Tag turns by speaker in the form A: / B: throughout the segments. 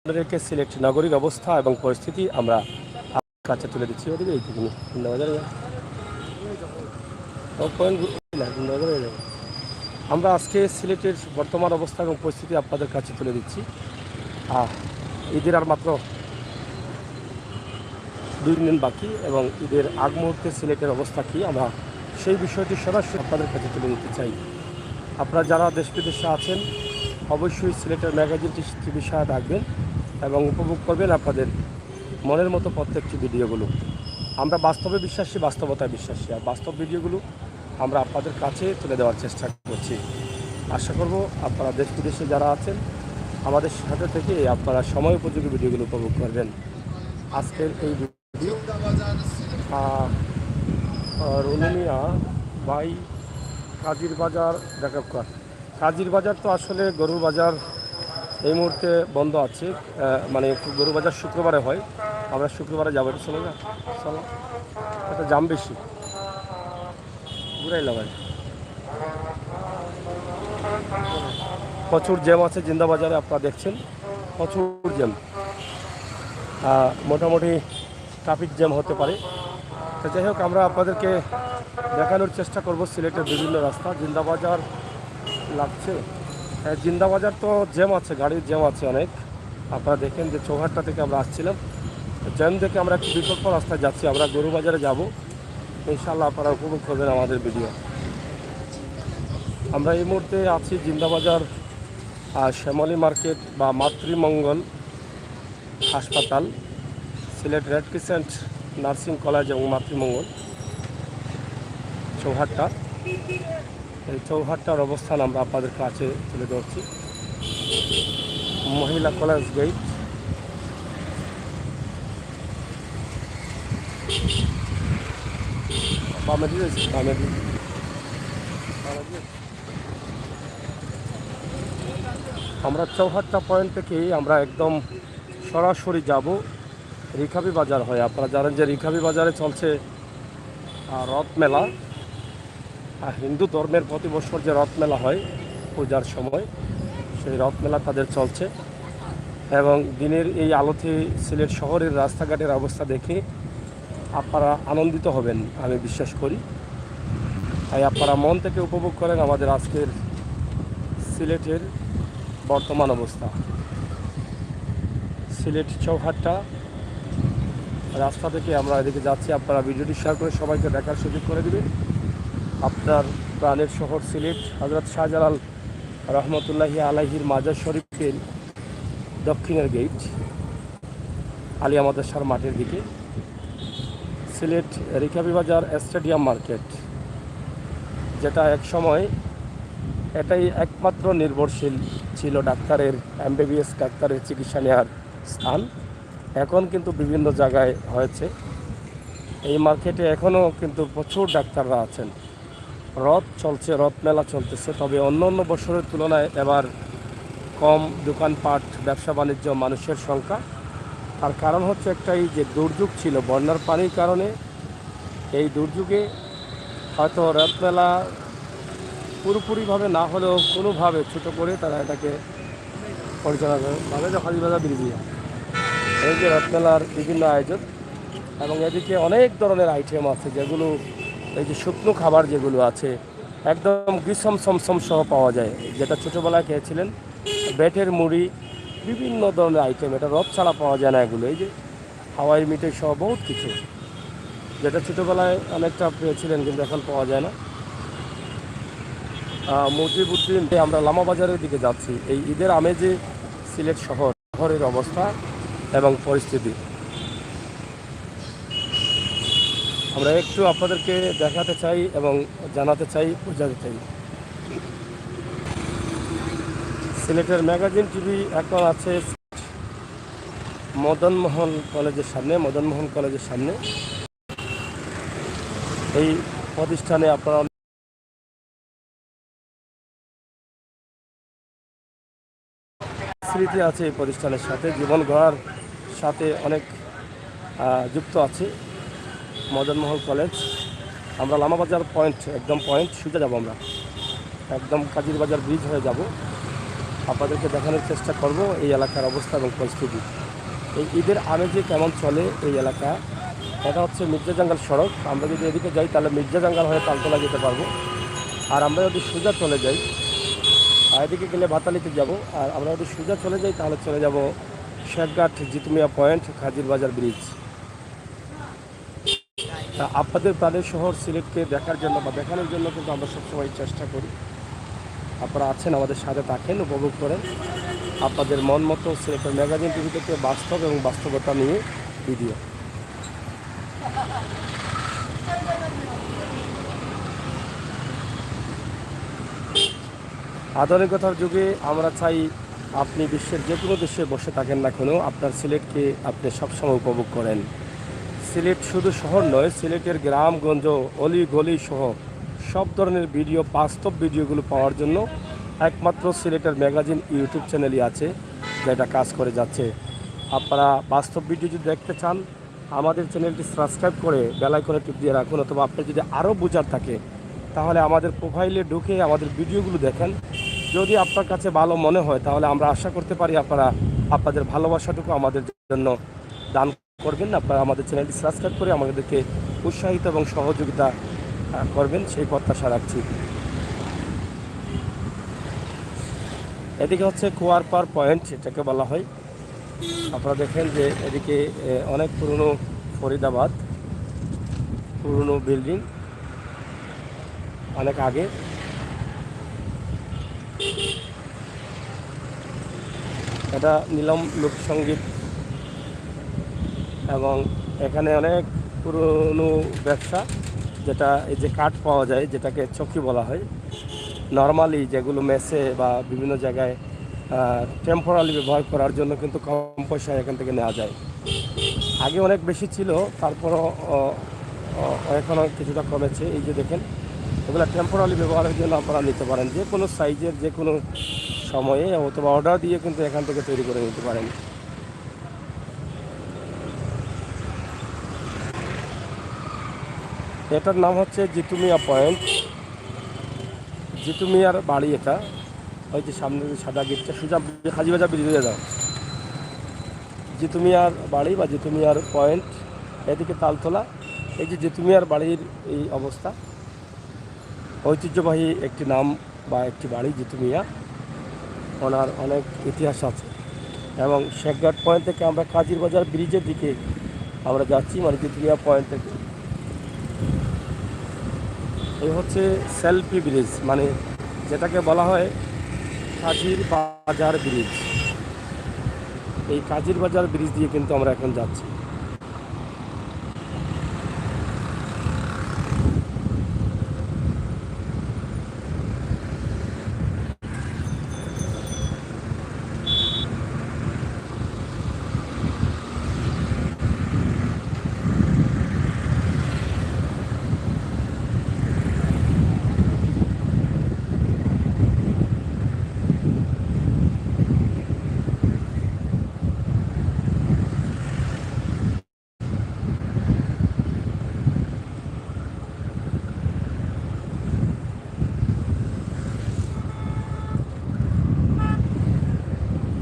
A: আপনাদেরকে সিলেট নাগরিক অবস্থা এবং পরিস্থিতি আমরা কাছে তুলে দিচ্ছি। ওদিকে আমরা আজকে সিলেটের বর্তমান অবস্থা এবং পরিস্থিতি আপনাদের কাছে তুলে দিচ্ছি। ঈদের আর মাত্র 2 দিন বাকি এবং ঈদের আগ মুহূর্তে সিলেটের অবস্থা কী আমরা সেই বিষয়টি সরাসরি আপনাদের কাছে তুলে দিতে চাই। আপনারা যারা দেশ বিদেশে আছেন অবশ্যই সিলেটের ম্যাগাজিনটি বিষয়ে রাখবেন এবং উপভোগ করবেন আপনাদের মনের মতো প্রত্যেকটি ভিডিওগুলো। আমরা বাস্তবে বিশ্বাসী, বাস্তবতায় বিশ্বাসী, আর বাস্তব ভিডিওগুলো আমরা আপনাদের কাছে তুলে দেওয়ার চেষ্টা করছি। আশা করব আপনারা দেশ বিদেশে যারা আছেন আমাদের সাথে থেকে আপনারা সময় উপযোগী ভিডিওগুলো উপভোগ করবেন। আজকের এই ভিডিও রুনুমিয়া বাই কাজির বাজার দেখাব। কাজির বাজার তো আসলে গরুর বাজার এই মুহূর্তে বন্ধ আছে, মানে গরু বাজার শুক্রবারে হয়। আমরা শুক্রবারে যাবো, এটা চলো না, চলো, এটা জাম বেশি ঘুরাইলাম ভাই। প্রচুর জ্যাম আছে জিন্দা বাজারে, আপনারা দেখছেন প্রচুর জ্যাম, মোটামুটি ট্রাফিক জ্যাম হতে পারে। তো যাই হোক, আমরা আপনাদেরকে দেখানোর চেষ্টা করব সিলেটের বিভিন্ন রাস্তা। জিন্দা বাজার লাগছে, জিন্দা বাজার তো জ্যাম আছে, গাড়ির জ্যাম আছে অনেক। আপনারা দেখেন যে চৌহাট্টা থেকে আমরা আসছিলাম, জ্যাম দেখে আমরা একটু বিকল্প রাস্তায় যাচ্ছি। আমরা গরু বাজারে যাব, ইনশাআল্লাহ আপনারা উপভোগ করবেন আমাদের ভিডিও। আমরা এই মুহূর্তে আছি জিন্দা বাজার শ্যামলী মার্কেট বা মাতৃমঙ্গল হাসপাতাল, Sylhet red crescent nursing college এবং মাতৃমঙ্গল চৌহাট্টা। এই চৌহাট্টার অবস্থান আমরা আপনাদের কাছে তুলে ধরছি। মহিলা কলেজ গেট, আমরা চৌহাট্টা পয়েন্ট থেকেই আমরা একদম সরাসরি যাব রিখাবি বাজার হয়ে। আপনারা জানেন যে রিখাবি বাজারে চলছে রথ মেলা, হিন্দু ধর্মের প্রতি বছর যে রথ মেলা হয় পূজার সময়, সেই রথ মেলা তাদের চলছে। এবং দিনের এই আলোতে সিলেট শহরের রাস্তাঘাটের অবস্থা দেখে আপনারা আনন্দিত হবেন আমি বিশ্বাস করি। তাই আপনারা মন থেকে উপভোগ করেন আমাদের আজকের সিলেটের বর্তমান অবস্থা। সিলেট চৌহাট্টা রাস্তা থেকে আমরা এদিকে যাচ্ছি। আপনারা ভিডিওটি শেয়ার করে সবাইকে দেখার সুযোগ করে দেবেন। আপনার প্রাণের শহর সিলেট, হযরত শাহজালাল রহমতুল্লাহি আলাইহির মাজার শরীফের দক্ষিণের গেট, আলিয়া মাদ্রাসার মাঠের দিকে। সিলেট রিখাবি বাজার স্টেডিয়াম মার্কেট, যেটা এক সময় এটাই একমাত্র নির্ভরশীল ছিল ডাক্তারের, এমবিবিএস ডাক্তারের চিকিৎসা নেওয়ার স্থান। এখন কিন্তু বিভিন্ন জায়গায় হয়েছে। এই মার্কেটে এখনও কিন্তু প্রচুর ডাক্তাররা আছেন। রথ চলছে, রথ মেলা চলতেছে, তবে অন্য অন্য বছরের তুলনায় এবার কম দোকানপাট, ব্যবসা বাণিজ্য, মানুষের সংখ্যা। তার কারণ হচ্ছে একটাই, যে দুর্যোগ ছিল বন্যার পানির কারণে। এই দুর্যোগে হয়তো রথ মেলা পুরোপুরিভাবে না হলেও কোনোভাবে ছোটো করে তারা এটাকে পরিচালনা করে। ভাবে যে হাজিবাজার বিরিয়া, এই যে রথমেলার বিভিন্ন আয়োজন, এবং এদিকে অনেক ধরনের আইটেম আছে যেগুলো, এই যে শুকনো খাবার যেগুলো আছে একদম গ্রীষ্ম সমসম সহ পাওয়া যায়, যেটা ছোটোবেলায় খেয়েছিলেন, বেটের মুড়ি, বিভিন্ন ধরনের আইটেম। এটা রথ ছাড়া পাওয়া যায় না এগুলো। এই যে হাওয়াই মিঠাই সহ বহুত কিছু, যেটা ছোটোবেলায় অনেকটা পেয়েছিলেন কিন্তু এখন পাওয়া যায় না। মুজিবউদ্দিন, আমরা লামা বাজারের দিকে যাচ্ছি। এই ঈদের আমেজে সিলেট শহরের অবস্থা এবং পরিস্থিতি আমরা একটু আপনাদেরকে দেখাতে চাই এবং জানাতে চাই, বোঝাতে চাই। সিলেটের ম্যাগাজিন টিভি এখন আছে মদনমোহন কলেজের সামনে। এই প্রতিষ্ঠানে আপনারা স্মৃতি আছে এই প্রতিষ্ঠানের সাথে, জীবন গড়ার সাথে অনেক যুক্ত আছে মদনমোহন কলেজ। আমরা লামাবাজার পয়েন্ট, একদম পয়েন্ট সোজা যাব, আমরা একদম কাজির বাজার ব্রিজ হয়ে যাব। আপনাদেরকে দেখানোর চেষ্টা করব এই এলাকার অবস্থা এবং পরিস্থিতি। এই ঈদের আমেজে কেমন চলে এই এলাকা। এটা হচ্ছে মির্জা জাঙ্গাল সড়ক। আমরা যদি এদিকে যাই তাহলে মির্জা জাঙ্গাল হয়ে তালতলা যেতে পারবো। আর আমরা যদি সোজা চলে যাই, আর এদিকে গেলে ভাতালিতে যাব। আর আমরা যদি সোজা চলে যাই তাহলে চলে যাব শেখঘাট, জিতুমিয়া পয়েন্ট, খাজির বাজার ব্রিজ। তা আপনাদের প্রাণের শহর সিলেটকে দেখার জন্য বা দেখানোর জন্য কিন্তু আমরা সবসময় চেষ্টা করি। আপনারা আছেন, আমাদের সাথে থাকেন, উপভোগ করেন আপনাদের মন মতো সিলেটের ম্যাগাজিন টিভি থেকে বাস্তব এবং বাস্তবতা নিয়ে ভিডিও। আধুনিকতার যুগে আমরা চাই আপনি বিশ্বের যে কোনো দেশে বসে থাকেন না কেন, আপনার সিলেটকে আপনি সবসময় উপভোগ করেন। সিলেট শুধু শহর নয়, সিলেটের গ্রামগঞ্জ, অলি গলি সহ সব ধরনের ভিডিও, বাস্তব ভিডিওগুলো পাওয়ার জন্য একমাত্র সিলেটের ম্যাগাজিন ইউটিউব চ্যানেলই আছে যেটা কাজ করে যাচ্ছে। আপনারা বাস্তব ভিডিও যদি দেখতে চান আমাদের চ্যানেলটি সাবস্ক্রাইব করে বেল আইকনে টিপ দিয়ে রাখুন, অথবা আপনি যদি আরও বোঝার থাকে তাহলে আমাদের প্রোফাইলে ঢুকে আমাদের ভিডিওগুলো দেখেন। যদি আপনার কাছে ভালো মনে হয় তাহলে আমরা আশা করতে পারি আপনারা আপনাদের ভালোবাসাটুকু আমাদের জন্য দান করবেন। আপনারা আমাদের চ্যানেলটি সাবস্ক্রাইব করে আমাদেরকে উৎসাহিত এবং সহযোগিতা করবেন, সেই প্রত্যাশা রাখছি। এদিকে হচ্ছে কুয়ারপার পয়েন্ট, এটাকে বলা হয়। আপনারা দেখেন যে এদিকে অনেক পুরনো ফরিদাবাদ, পুরনো বিল্ডিং, অনেক আগে। এটা নীলম লোকসঙ্গীত, এবং এখানে অনেক পুরনো ব্যবসা, যেটা এই যে কাঠ পাওয়া যায় যেটাকে চকি বলা হয়, নর্মালি যেগুলো মেসে বা বিভিন্ন জায়গায় টেম্পোরারি ব্যবহার করার জন্য কিন্তু কম পয়সায় এখান থেকে নেওয়া যায়। আগে অনেক বেশি ছিল, তারপরও এখনও কিছুটা কমেছে। এই যে দেখেন, এগুলো টেম্পোরারি ব্যবহারের জন্য আপনারা নিতে পারেন, যে কোনো সাইজের যে কোনো সময়ে, অথবা অর্ডার দিয়ে কিন্তু এখান থেকে তৈরি করে নিতে পারেন। এটার নাম হচ্ছে জিতুমিয়া পয়েন্ট, জিতুমিয়ার বাড়ি। এটা ওই যে সামনে সাদা গেটটা, সোজা হাজিবাজার ব্রিজে যাও, জিতুমিয়ার বাড়ি বা জিতুমিয়ার পয়েন্ট। এদিকে তালতলা। এই যে জিতুমিয়ার বাড়ির এই অবস্থা, ঐতিহ্যবাহী একটি নাম বা একটি বাড়ি জিতুমিয়া, ওনার অনেক ইতিহাস আছে। এবং শেখঘাট পয়েন্ট থেকে আমরা কাজির বাজার ব্রিজের দিকে আমরা যাচ্ছি, মানে জিতুমিয়া পয়েন্ট থেকে। এই হচ্ছে সেলফি ব্রিজ, মানে যেটাকে বলা হয় কাজির বাজার ব্রিজ। এই কাজির বাজার ব্রিজ দিয়ে কিন্তু আমরা এখন যাচ্ছি।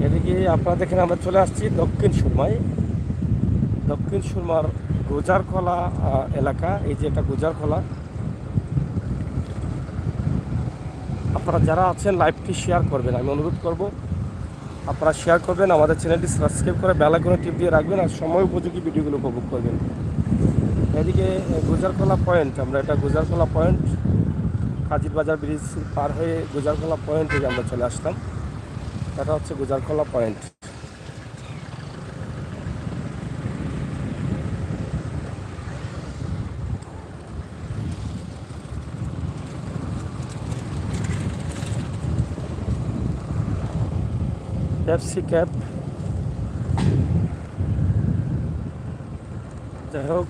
A: এদিকে আপনারা দেখেন আমরা চলে আসছি দক্ষিণ সুরমায়। দক্ষিণ সুরমার গোজারখোলা এলাকা। এই যে এটা গোজারখোলা। আপনারা যারা আছেন লাইভটি শেয়ার করবেন, আমি অনুরোধ করব আপনারা শেয়ার করবেন, আমাদের চ্যানেলটি সাবস্ক্রাইব করে বেল আইকনে টিপ দিয়ে রাখবেন, আর সময় উপযোগী ভিডিওগুলো উপভোগ করবেন। এদিকে গোজারখোলা পয়েন্ট, আমরা এটা গোজারখোলা পয়েন্ট, কাজির বাজার ব্রিজ পার হয়ে গোজারখোলা পয়েন্ট থেকে আমরা চলে আসলাম। এটা হচ্ছে গোজারখোলা পয়েন্ট। পেপসি ক্যাপ, যাই হোক,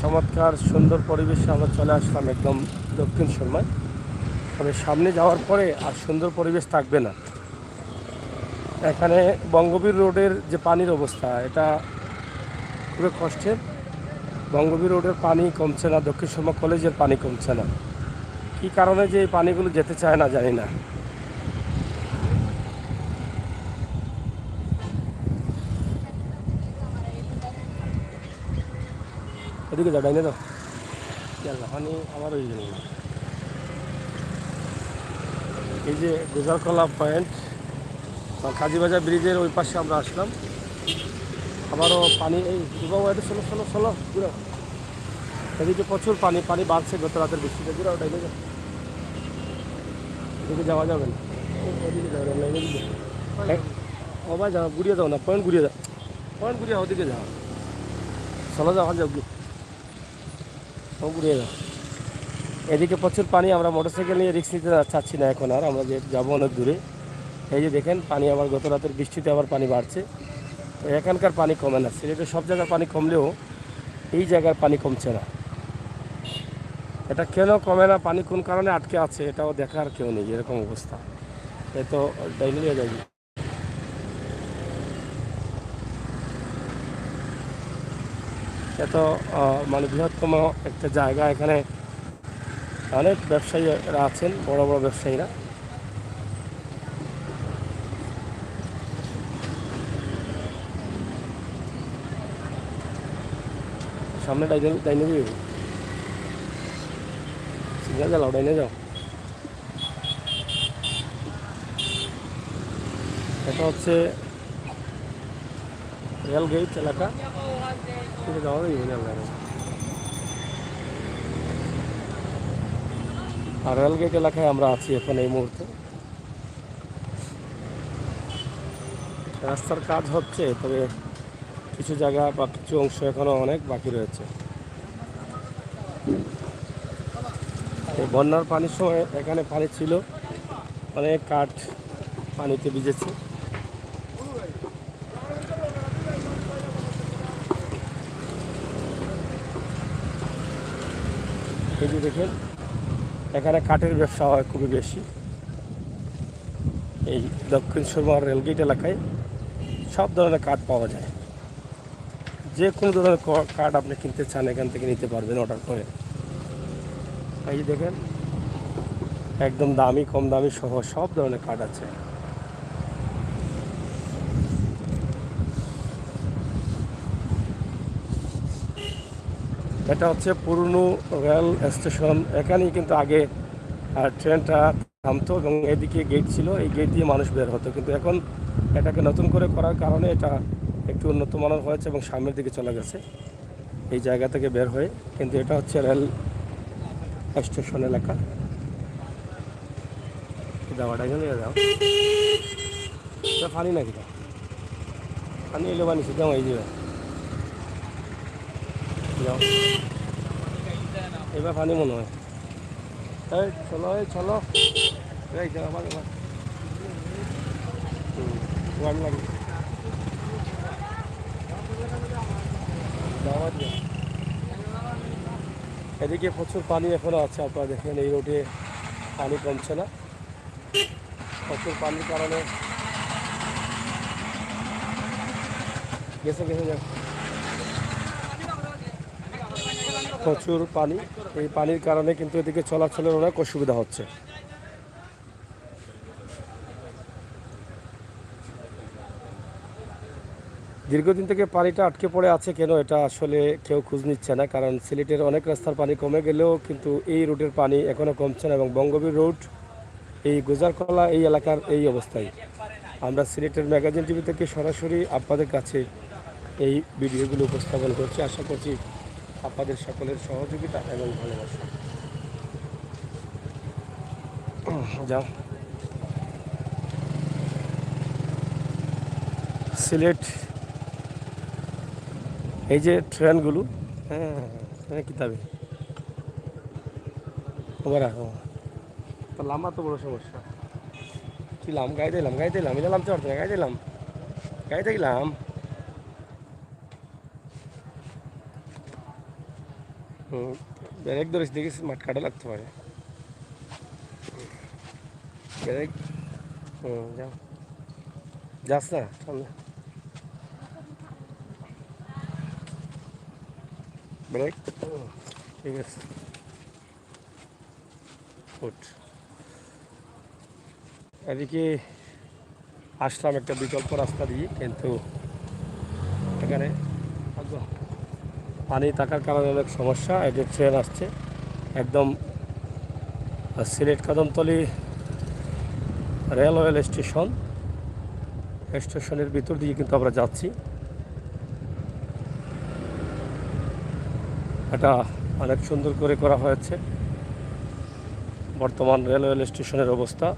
A: চমৎকার সুন্দর পরিবেশে আমরা চলে আসলাম একদম দক্ষিণ সুরমায়। তবে সামনে যাওয়ার পরে আর সুন্দর পরিবেশ থাকবে না। এখানে বঙ্গবীর রোডের যে পানির অবস্থা, এটা খুবই কষ্টের। বঙ্গবীর রোডের পানি কমছে না, দক্ষিণ সুরমা কলেজের পানি কমছে না। কী কারণে যে এই পানিগুলো যেতে চায় না জানি না। ওদিকে যাও, ডাইনে যাও। পানি আমার ওই জন্য এই যে গোজারকলা পয়েন্ট বা কাজীবাজার ব্রিজের ওই পাশে আমরা আসলাম। আবারও পানি, এই বাবু এটা ষোলো ষোলো ষোলো ঘুরো। এদিকে প্রচুর পানি, পানি বাড়ছে গত রাতের বৃষ্টিতে। ঘুরো ওটাই যাও, এদিকে যাওয়া যাবে না, ওদিকে যাবেন না, এদিকে ওবা যাও, ঘুরিয়ে যাও না, পয়েন্ট ঘুরিয়ে যাও, পয়েন্ট ঘুরিয়ে ওদিকে যাও, চলো যাও, যাও ঘুরিয়ে যাও। এদিকে প্রচুর পানি, আমরা মোটরসাইকেল নিয়ে রিস্ক নিতে চাচ্ছি না এখন আর, আমরা যে যাবো অনেক দূরে। এই যে দেখেন পানি আবার গত রাতের বৃষ্টিতে আবার পানি বাড়ছে। তো এখানকার পানি কমে না, সিলেটের সব জায়গার পানি কমলেও এই জায়গার পানি কমছে না। এটা কেন কমে না, পানি কোন কারণে আটকে আছে এটাও দেখার কেউ নেই, এরকম অবস্থা। এ তো ডাইনিয়ে যাবে, এত মানে বৃহত্তম একটা জায়গা, এখানে অনেক ব্যবসায়ীরা আছেন, বড় বড় ব্যবসায়ীরা। সামনে ডাইনে যাবে, সিগন্যাল জ্বালাও, ডাইনে যাও। এটা হচ্ছে রেল গেট এলাকা, যাওয়া যাবে। আর রেল গেট এলাকায় আমরা আছি এখন এই মুহূর্তে। রাস্তার কাজ হচ্ছে, তবে কিছু জায়গা বা কিছু অংশ এখনো অনেক বাকি রয়েছে। এই বন্যার পানির সময় এখানে পানি ছিল, অনেক কাঠ পানিতে ভিজেছে। এই যে দেখেন, এখানে কাঠের ব্যবসা হয় খুবই বেশি। এই দক্ষিণ সুরমা রেলগেট এলাকায় সব ধরনের কাঠ পাওয়া যায়, যে কোনো ধরনের কাঠ আপনি কিনতে চান এখান থেকে নিতে পারবেন অর্ডার করে। এই যে দেখেন, একদম দামি কম দামি সহ সব ধরনের কাঠ আছে। এটা হচ্ছে পুরনো রেল স্টেশন, এখানেই কিন্তু আগে ট্রেনটা থামতো এবং এদিকে গেট ছিল, এই গেট দিয়ে মানুষ বের হতো। কিন্তু এখন এটাকে নতুন করে করার কারণে এটা একটু উন্নত মানের হয়েছে এবং সামনের দিকে চলে গেছে এই জায়গা থেকে বের হয়ে। কিন্তু এটা হচ্ছে রেল স্টেশন এলাকা। যাওয়াটা এখানে যাও, পানি নাকি পানি এলে বানিয়েছি, যাও এই যে যাও, এবার পানি মনে হয়। এই চলো, এই চলো, এই যাও আবার এবার ওয়ান লাগে যাওয়ার। এদিকে প্রচুর পানি এখনও আছে, আপনারা দেখেন এই রোডে পানি কমছে না, প্রচুর পানির কারণে গেছে গেছে যাক। প্রচুর পানি, এই পানির কারণে কিন্তু এদিকে চলাচলের অনেক অসুবিধা হচ্ছে। দীর্ঘদিন থেকে পানিটা আটকে পড়ে আছে কেন, এটা আসলে কেউ খোঁজ নিচ্ছে না। কারণ সিলেটের অনেক রাস্তার পানি কমে গেলেও কিন্তু এই রোডের পানি এখনও কমছে না, এবং বঙ্গবীর রোড এই গোজারকলা এই এলাকার এই অবস্থায়। আমরা সিলেটের ম্যাগাজিন টিভি থেকে সরাসরি আপনাদের কাছে এই ভিডিওগুলো উপস্থাপন করছি, আশা করছি আপনাদের সকলের সহযোগিতা এবং ভালোবাসা। যাও, সিলেট এই যে ট্রেনগুলো, হ্যাঁ কিতাবে ওবার তো লাম্বা তো বড় সমস্যা। ছিলাম গাইতে এলাম এলাম চড়তে না, গাইতে গেলাম। ব্যারেক ধরেছি, দেখিস মাঠ কাটা লাগতে পারে ব্যারেক। যাও, যাস না সামনে ব্রেক, ঠিক আছে ফুট। এদিকে আসলাম একটা বিকল্প রাস্তা দিয়ে, কিন্তু এখানে পানি থাকার কারণে অনেক সমস্যা। এই যে ট্রেন আসছে একদম সিলেট কদমতলী রেলওয়ে স্টেশনের ভিতর দিয়ে কিন্তু আমরা যাচ্ছি। এটা অনেক সুন্দর করে করা হয়েছে বর্তমান রেলওয়ে স্টেশনের অবস্থা।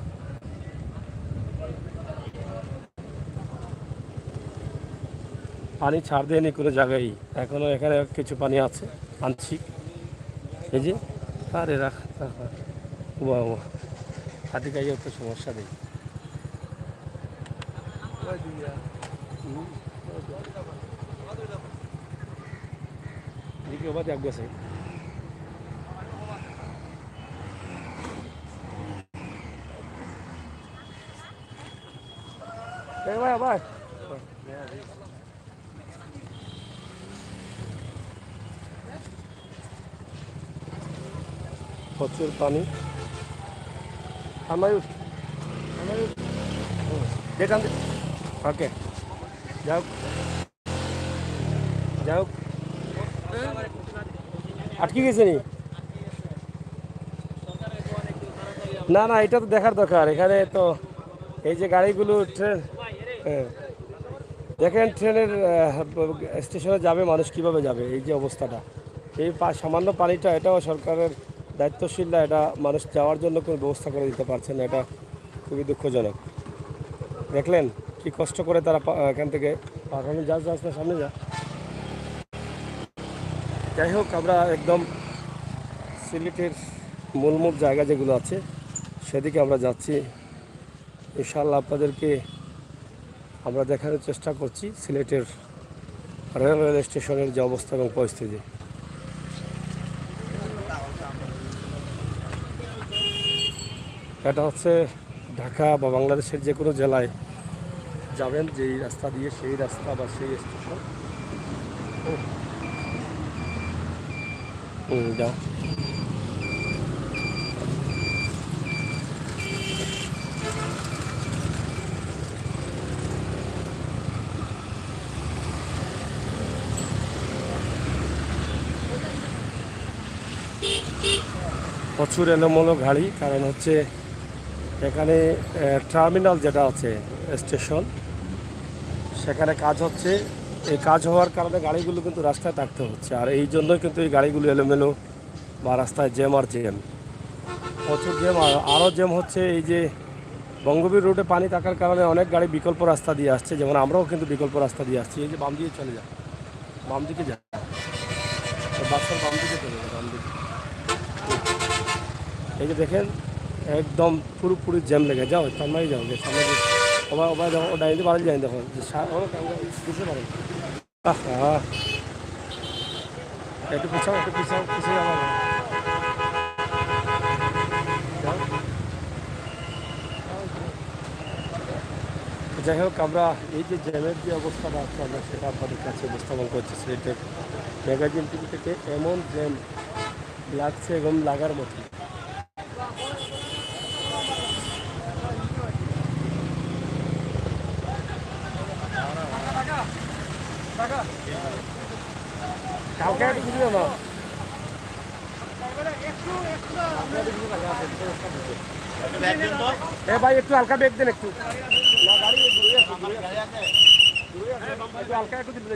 A: পানি ছাড় দেয়নি কোনো জায়গায়, এখনও এখানে কিছু পানি আছে আংশিক। এই যে আরে রাখ হাতি খাইয়ে তো সমস্যা নেই। এদিকে ওবার এক গেছে ভাই ভাই প্রচুর পানি। দেখান ওকে যাও যাও আটকে গেছে নি? না না, এটা তো দেখার দরকার। এখানে তো এই যে গাড়িগুলো ট্রেন, দেখেন ট্রেনের স্টেশনে যাবে মানুষ কিভাবে যাবে, এই যে অবস্থাটা, এই সামান্য পানিটা, এটাও সরকারের দায়িত্বশীলরা এটা মানুষ যাওয়ার জন্য কোনো ব্যবস্থা করে দিতে পারছে না। এটা খুবই দুঃখজনক। দেখলেন কি কষ্ট করে তারা এখান থেকে পাঠানো। যা সামনে যা। যাই হোক, আমরা একদম সিলেটের মূল জায়গা যেগুলো আছে সেদিকে আমরা যাচ্ছি। ইনশাআল্লাহ আপনাদেরকে আমরা দেখানোর চেষ্টা করছি সিলেটের রেলওয়ে স্টেশনের যে অবস্থা এবং পরিস্থিতি। এটা হচ্ছে ঢাকা বা বাংলাদেশের যে কোনো জেলায় যাবেন যেই রাস্তা দিয়ে, সেই রাস্তা বা সেই স্টেশন। যাও প্রচুর এলোমেলো গাড়ি, কারণ হচ্ছে এখানে টার্মিনাল যেটা আছে স্টেশন, সেখানে কাজ হচ্ছে। এই কাজ হওয়ার কারণে গাড়িগুলো কিন্তু রাস্তায় থাকতে হচ্ছে, আর এই জন্যই কিন্তু এই গাড়িগুলো এলোমেলো বা রাস্তায় জ্যাম আর জ্যাম, প্রচুর জ্যাম। আরও জ্যাম হচ্ছে এই যে বঙ্গবীর রোডে পানি থাকার কারণে অনেক গাড়ি বিকল্প রাস্তা দিয়ে আসছে, যেমন আমরাও কিন্তু বিকল্প রাস্তা দিয়ে আসছি। এই যে বাম দিয়ে চলে যায়, বাম দিকে যায়, বাসের বাম দিকে চলে যায়, বাম দিকে। এই যে দেখেন একদম পুরোপুরি জ্যাম লেগে যাও, সামনেই যাও, যে সামনে ওবার দেখো, ওটা যদি বাড়ি যায় দেখো বুঝতে পারেন। হ্যাঁ একটু পিছাও, একটু পিছাও, পিছিয়ে যাবো। যাই হোক, আমরা এই যে জ্যামের যে অবস্থাটা আছে আমরা সেটা আপনাদের কাছে উপস্থাপন করছি সিলেটের ম্যাগাজিন টিভি থেকে। এমন জ্যাম লাগছে এবং লাগার মতো। কালকে বুঝলো না ভাই, একটু হালকা বেগ দেন, একটু হালকা একটু দিলে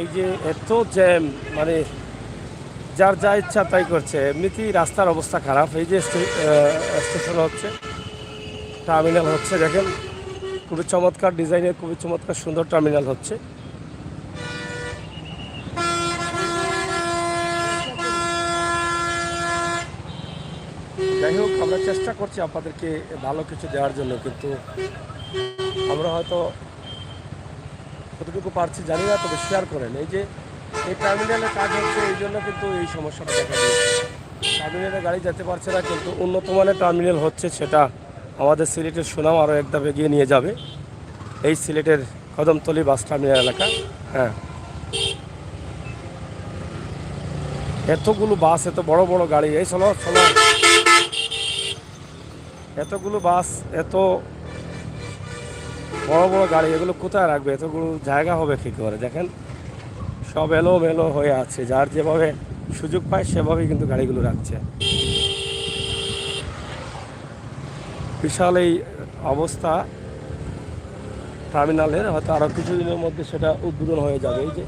A: এই যে এত জ্যাম, মানে যার যা ইচ্ছা তাই করছে। এমনিতেই রাস্তার অবস্থা খারাপ। এই যে স্টেশন হচ্ছে, টার্মিনাল হচ্ছে, দেখেন খুবই চমৎকার ডিজাইনের, খুবই চমৎকার সুন্দর টার্মিনাল হচ্ছে। যাই হোক, আমরা চেষ্টা করছি আপনাদেরকে ভালো কিছু দেওয়ার জন্য, কিন্তু আমরা হয়তো কতটুকু পারছি জানি না, তবে শেয়ার করেন। এই যে এই টার্মিনালে কাজ হচ্ছে, এই জন্য কিন্তু এই সমস্যাটা দেখা দিয়েছে। টার্মিনালে গাড়ি যেতে পারছে না, কিন্তু উন্নত মানের টার্মিনাল হচ্ছে, সেটা আমাদের সিলেটের সুনাম আরও এক ধাপ এগিয়ে নিয়ে যাবে। এই সিলেটের কদমতলী বাস টার্মিনাল এলাকা। হ্যাঁ, এতগুলো বাস, এত বড় বড় গাড়ি, এই চলো চলো, এতগুলো বাস, এত বড় বড় গাড়ি, এগুলো কোথায় রাখবে? এতগুলো জায়গা হবে কী করে? দেখেন সব এলোমেলো হয়ে আছে, যার যেভাবে সুযোগ পায় সেভাবেই কিন্তু গাড়িগুলো রাখছে। বিশাল এই অবস্থা টার্মিনালের, হয়তো আরও কিছুদিনের মধ্যে সেটা উদ্বোধন হয়ে যাবে। এই যে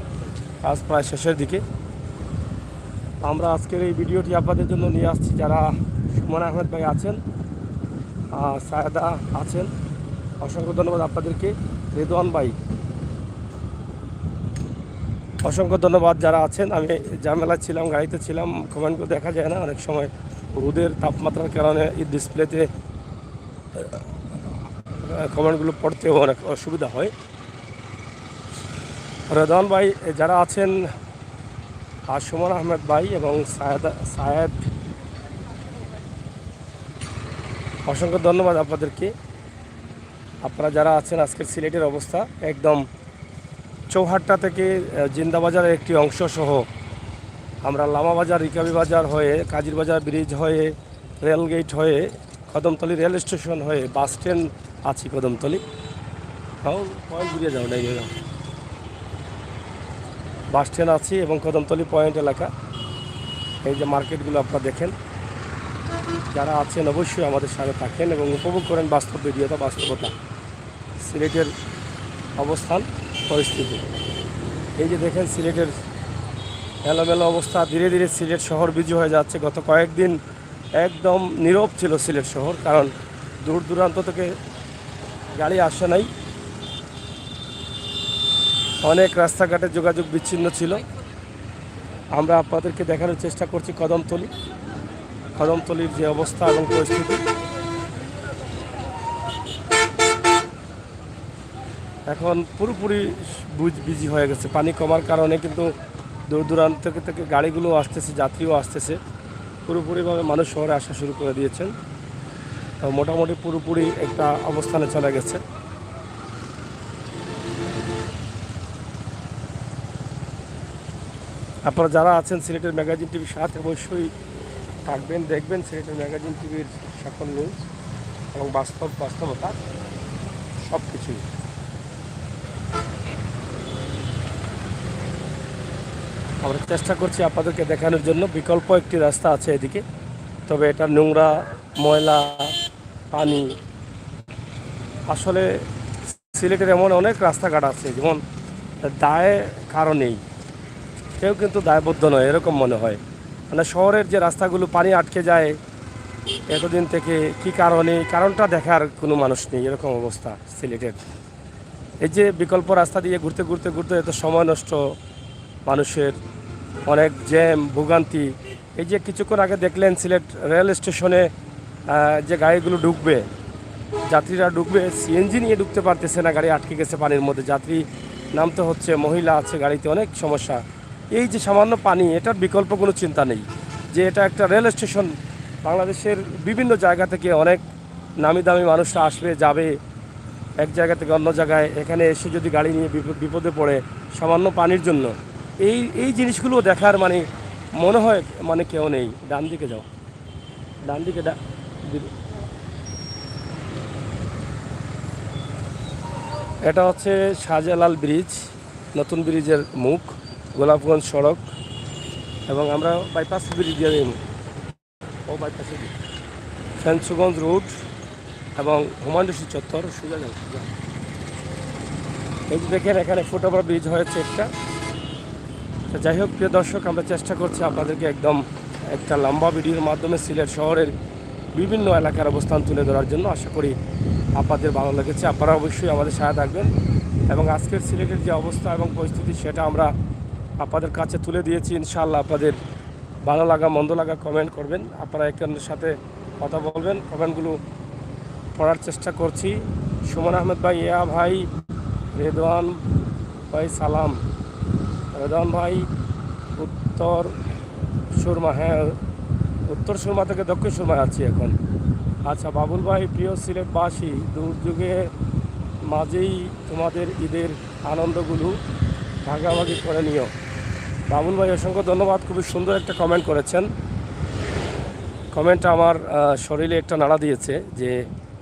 A: কাজ প্রায় শেষের দিকে। আমরা আজকের এই ভিডিওটি আপনাদের জন্য নিয়ে আসছি। যারা সুমন আহমেদ ভাই আছেন, সায়দা আছেন, অসংখ্য ধন্যবাদ আপনাদেরকে। রেদওয়ান ভাই, অসংখ্য ধন্যবাদ। যারা আছেন, আমি ঝামেলা ছিলাম, গাড়িতে ছিলাম, কমেন্টগুলো দেখা যায় না অনেক সময় রোদের তাপমাত্রার কারণে এই ডিসপ্লেতে কমেন্টগুলো পড়তেও অনেক অসুবিধা হয়। রেদওয়ান ভাই যারা আছেন, আর সুমন আহমেদ ভাই এবং সায়েদ, অসংখ্য ধন্যবাদ আপনাদেরকে। আপনারা যারা আছেন, আজকের সিলেটের অবস্থা একদম চৌহাট্টা থেকে জিন্দাবাজারের একটি অংশ সহ আমরা লামাবাজার, রিকাবি বাজার হয়ে, কাজির বাজার ব্রিজ হয়ে, রেলগেট হয়ে, কদমতলি রেল স্টেশন হয়ে, বাস স্ট্যান্ড আছি কদমতলি। পয়েন্ট ঘুরিয়ে যাও নাই, বাস স্ট্যান্ড আছি এবং কদমতলি পয়েন্ট এলাকা। এই যে মার্কেটগুলো আপনারা দেখেন। যারা আছেন অবশ্যই আমাদের সাথে থাকেন এবং উপভোগ করেন বাস্তব ভিডিওটা, বাস্তবতা, সিলেটের অবস্থান, পরিস্থিতি। এই যে দেখেন সিলেটের এলোমেলো অবস্থা, ধীরে ধীরে সিলেট শহর বিজি হয়ে যাচ্ছে। গত কয়েকদিন একদম নীরব ছিল সিলেট শহর, কারণ দূর দূরান্ত থেকে গাড়ি আসে নাই, অনেক রাস্তাঘাটে যোগাযোগ বিচ্ছিন্ন ছিল। আমরা আপনাদেরকে দেখানোর চেষ্টা করছি কদমতলির যে অবস্থা এবং পরিস্থিতি। এখন পুরোপুরি বিজি হয়ে গেছে, পানি কমার কারণে কিন্তু দূর দূরান্ত থেকে গাড়িগুলো আসতেছে, যাত্রীও আসতেছে, পুরোপুরিভাবে মানুষ শহরে আসা শুরু করে দিয়েছেন। মোটামুটি পুরোপুরি একটা অবস্থানে চলে গেছে। আপনারা যারা আছেন সিলেটের ম্যাগাজিন টিভির সাথে অবশ্যই থাকবেন, দেখবেন সিলেটের ম্যাগাজিন টিভির সকল নিউজ এবং বাস্তবতা সব কিছুই। আমরা চেষ্টা করছি আপনাদেরকে দেখানোর জন্য। বিকল্প একটি রাস্তা আছে এদিকে, তবে এটা নোংরা, ময়লা, পানি। আসলে সিলেটের এমন অনেক রাস্তাঘাট আছে যেমন দায় কারো নেই, কেউ কিন্তু দায়বদ্ধ নয়, এরকম মনে হয়। মানে শহরের যে রাস্তাগুলো পানি আটকে যায় এতদিন থেকে, কি কারণে, কারণটা দেখার কোনো মানুষ নেই, এরকম অবস্থা সিলেটের। এই যে বিকল্প রাস্তা দিয়ে ঘুরতে ঘুরতে ঘুরতে এত সময় নষ্ট মানুষের, অনেক জ্যাম, ভোগান্তি। এই যে কিছুক্ষণ আগে দেখলেন সিলেট রেল স্টেশনে যে গাড়িগুলো ঢুকবে, যাত্রীরা ঢুকবে, সিএনজি নিয়ে ঢুকতে পারতেছে না, গাড়ি আটকে গেছে পানির মধ্যে, যাত্রী নামতে হচ্ছে, মহিলা আছে গাড়িতে, অনেক সমস্যা। এই যে সামান্য পানি, এটার বিকল্প কোনো চিন্তা নেই। যে এটা একটা রেল স্টেশন, বাংলাদেশের বিভিন্ন জায়গা থেকে অনেক নামি দামি মানুষরা আসবে যাবে এক জায়গা থেকে অন্য জায়গায়, এখানে এসে যদি গাড়ি নিয়ে বিপদে পড়ে সামান্য পানির জন্য, এই জিনিসগুলো দেখার মনে হয় কেউ নেই। ডান দিকে যাও, ডান দিকে এটা হচ্ছে শাহজালাল ব্রিজ, নতুন ব্রিজের মুখ, গোলাপগঞ্জ সড়ক, এবং আমরা বাইপাস ব্রিজ দিয়ে বাইপাসে ফেন্সুগঞ্জ রোড এবং হুমায়ুন চত্বর সোজা যাও। এই যে দেখেন এখানে ফুটওভার ব্রিজ হয়েছে একটা। যাই হোক প্রিয় দর্শক, আমরা চেষ্টা করছি আপনাদেরকে একদম একটা লম্বা ভিডিওর মাধ্যমে সিলেট শহরের বিভিন্ন এলাকার অবস্থান তুলে ধরার জন্য। আশা করি আপনাদের ভালো লেগেছে, আপনারা অবশ্যই আমাদের সাথে থাকবেন এবং আজকের সিলেটের যে অবস্থা এবং পরিস্থিতি সেটা আমরা আপনাদের কাছে তুলে দিয়েছি। ইনশাআল্লাহ আপনাদের ভালো লাগা মন্দ লাগা কমেন্ট করবেন, আপনারা একজনের সাথে কথা বলবেন, কমেন্টগুলো পড়ার চেষ্টা করছি। সুমন আহমেদ ভাই, ইয়া ভাই, রেদওয়ান ভাই সালাম। রেদওয়ান ভাই উত্তর সুরমা, হ্যাঁ উত্তর সুরমা থেকে দক্ষিণ সুরমায় আছি এখন। আচ্ছা বাবুল ভাই, প্রিয় সিলেটবাসী, দুর্যোগের মাঝেই তোমাদের ঈদের আনন্দগুলো ভাগাভাগি করে নিও। বাবুল ভাই অসংখ্য ধন্যবাদ, খুবই সুন্দর একটা কমেন্ট করেছেন। কমেন্টটা আমার শরীরে একটা নাড়া দিয়েছে যে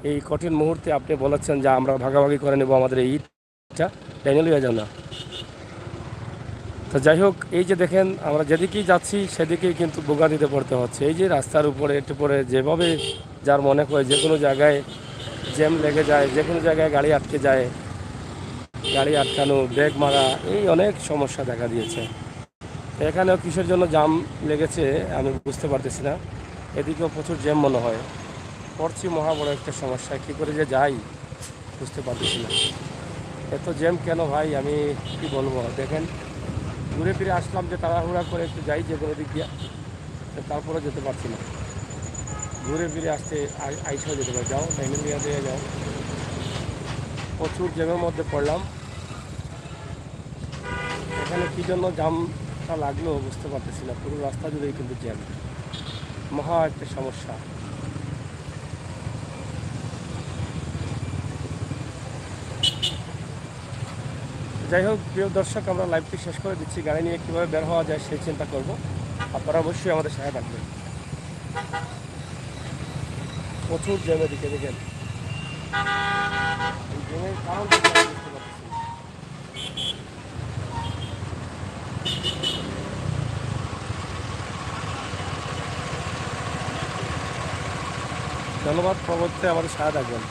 A: এই কঠিন মুহূর্তে আপনি বলেছেন যে আমরা ভাগাভাগি করে নেব আমাদের এই ইটটা, টেনে লিয়ে যাও না। তো যাই হোক, এই যে দেখেন আমরা যেদিকেই যাচ্ছি সেদিকেই কিন্তু ভোগান্তিতে পড়তে হচ্ছে। এই যে রাস্তার উপরে একটু পরে যেভাবে যার মনে করে যে কোনো জায়গায় জ্যাম লেগে যায়, যে কোনো জায়গায় গাড়ি আটকে যায়, গাড়ি আটকানো, ব্রেক মারা, এই অনেক সমস্যা দেখা দিয়েছে। এখানেও কিসের জন্য জাম লেগেছে আমি বুঝতে পারতেছি না। এদিকেও প্রচুর জ্যাম মনে হয়। পড়ছি মহা বড় একটা সমস্যা, কী করে যে যাই বুঝতে পারতেছি না। এত জ্যাম কেন ভাই, আমি কি বলবো। দেখেন ঘুরে ফিরে আসলাম যে তাড়াহুড়া করে একটু যাই যে কোনো দিক দিয়ে, তারপরে যেতে পারছি না। ঘুরে ফিরে আসতে আইসাও যেতে পারি, যাও ডাইনিং দিয়ে যাও। প্রচুর জ্যামের মধ্যে পড়লাম। এখানে কী জন্য জামটা লাগলো বুঝতে পারতেছি না। পুরো রাস্তা জুড়েই কিন্তু জ্যাম, মহা একটা সমস্যা। যাই হোক প্রিয় দর্শক, আমরা লাইভটি শেষ করে দিচ্ছি। গাড়ি নিয়ে কীভাবে বের হওয়া যায় সেই চিন্তা করব। আপনারা অবশ্যই আমাদের সাথে থাকবেন। প্রচুর জ্যামের দিকে দেখেন, এই জ্যামের কারণ বুঝতে পারতেছি না। ধন্যবাদ, পরবর্তীতে আমাদের সাথে থাকবেন।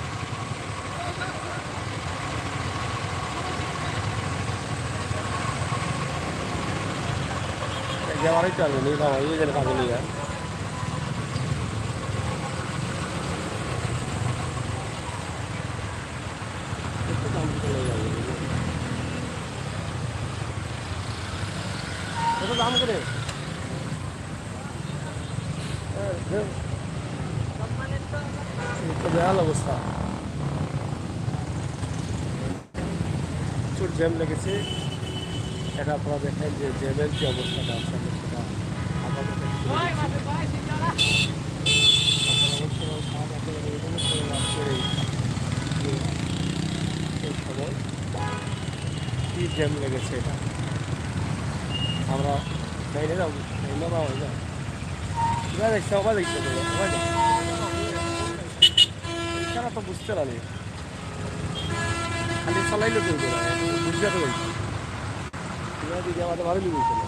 A: যাওয়ারই তো আসবে, নিয়ে যাওয়া এই যে কাজে নিয়ে কত দাম করে বেহাল অবস্থা। প্রচুর জ্যাম লেগেছে। এটা আপনারা দেখেন যে জ্যামের যে অবস্থাটা আছে সেটা আপাতত এই সময় কী জ্যাম লেগেছে এটা আমরা বাইরে যাবো, হয়ে যায় দেখছি সবাই দেখতে পাবো, সবাই এখানে তো বুঝতে পারি খালি চালাইলে চলবে না, বুঝতে তো বলছি দিদি আমাদের ভালো লেগেছিল।